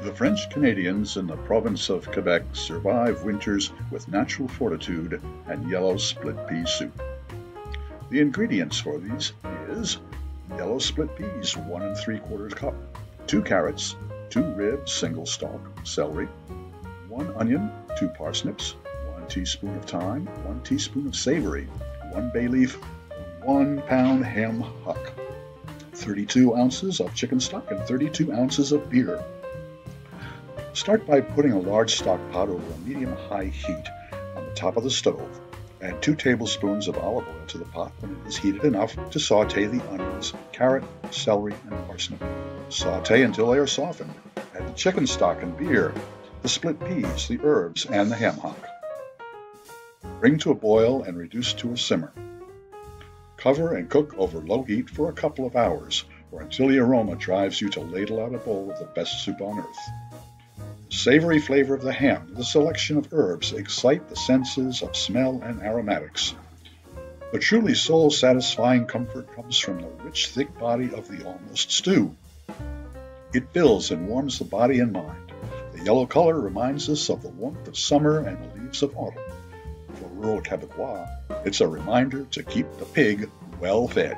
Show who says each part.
Speaker 1: The French Canadians in the province of Quebec survive winters with natural fortitude and yellow split pea soup. The ingredients for these is yellow split peas, 1 3/4 cup, 2 carrots, 2 ribs, single stalk, celery, 1 onion, 2 parsnips, 1 teaspoon of thyme, 1 teaspoon of savory, 1 bay leaf, 1 pound ham hock, 32 ounces of chicken stock, and 32 ounces of beer. Start by putting a large stock pot over a medium-high heat on the top of the stove. Add 2 tablespoons of olive oil to the pot when it is heated enough to saute the onions, carrot, celery, and parsnip. Saute until they are softened. Add the chicken stock and beer, the split peas, the herbs, and the ham hock. Bring to a boil and reduce to a simmer. Cover and cook over low heat for a couple of hours, or until the aroma drives you to ladle out a bowl of the best soup on earth. The savory flavor of the ham and the selection of herbs excite the senses of smell and aromatics. The truly soul-satisfying comfort comes from the rich, thick body of the almost stew. It fills and warms the body and mind. The yellow color reminds us of the warmth of summer and the leaves of autumn. For rural Quebecois, it's a reminder to keep the pig well fed.